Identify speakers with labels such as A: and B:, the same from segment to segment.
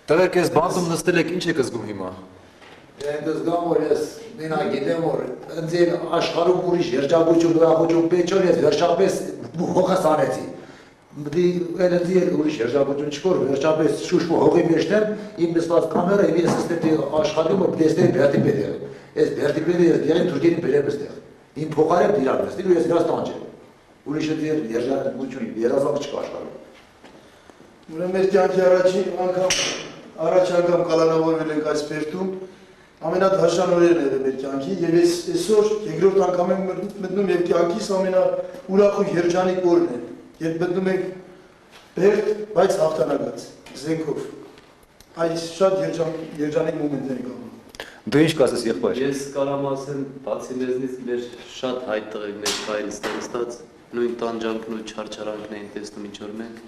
A: Տղերք ես բանտում նստել եք, ինչ եք զգում հիմա։
B: Դες զգամ որ ես մենակ գիտեմ որ ընձեր աշխարհում ուրիշ երջանկություն ուրախություն պետք չէ ես վերջապես հողս անեցի։ Դի էլի ուրիշ երջանկություն չկոր վերջապես շուշու հողի մեջտեմ իմ նստած կամերա եւ ես ստե աշխարհում դեսնեմ վերտիպեդը։ Ես վերտիպեդը ես դերին Թուրքիայի բերեմ ստեղ։ Իմ փոխարեն դիրան նստի ու ես դրած տանջեմ։ Ուրիշը դեր երջանկություն երազանք չկա աշխարհում։
C: Ուրեմն մեր կյանքի առաջ անգամ կալանավորվել ենք այս բերդում, ամենադաշան օրերն էր մեր կյանքի եւ ես այսօր երկրորդ անգամ եմ մտնում եւ կյանքիս ամենաուրախ ու երջանիկ օրն է, երբ մտնում ենք բերդ, բայց հաղթանակած, զենքով։ Այս շատ երջանիկ մոմենտներ կան։
A: Դու ինչ կասես եղբայր։
D: Ես կարամ ասեմ, բացի մեզնից մեր շատ հայտ տղերներ կային ստացած, նույն տանջանքն ու չարչարանքն էին տեսնում ինչ որ մենք։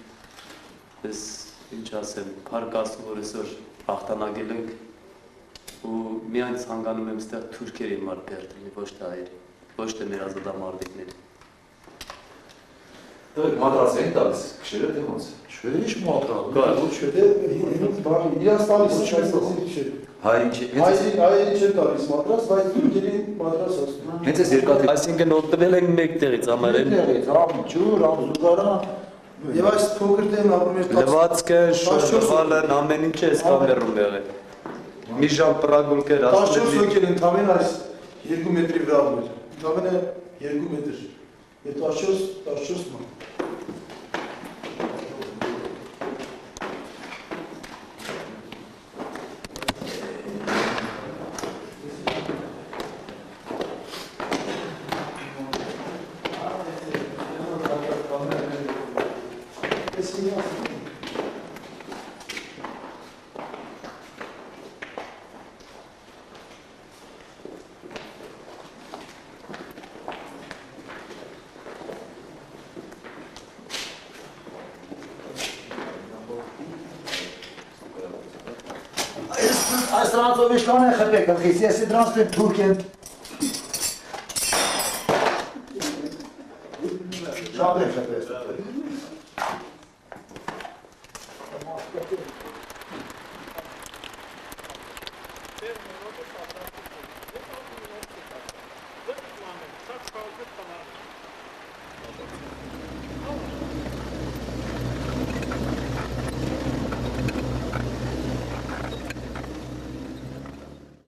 D: Ես ինչ ասեմ, փառք Աստծո, որ այսօր հաղթանակել ենք ու միայն ցանկանում եմ ստեղ թուրքերի մար բերդի, ոչ թե հայերի, ոչ թե մեր ազատամարտիկների։
A: Դու մատրաս եք տալիս, քշերը թե ոնց։
B: Չէ, ինչ մատրալ։
C: Չէ, դե իրանց տալիս չէ։
A: Հայրին չի։
C: Հայերի չէ տալիս մատրաս, բայց թուրքերին մատրաս ասում։
A: Հենց այս երկաթի
D: Այսինքն օգտվել ենք մեկ տեղից ամեն։
B: ջուր, զուգարան։
C: Եվ այս փոքր տեղն ապրում էր
D: Լվացքը, շոշալն ամեն ինչ էս կամերում եղել։ Մի ժամ պրագուլքեր
C: 14 հոգի ընդամենը այս 2 մետրի վրա ապրել։ Ընդամենը 2 մետր։ Եվ 14 ման։
B: Այս դրանցով իշքան է խպեք, գլխիս, ես դրանց դեմ թուրք եմ։ Շատ է խպես։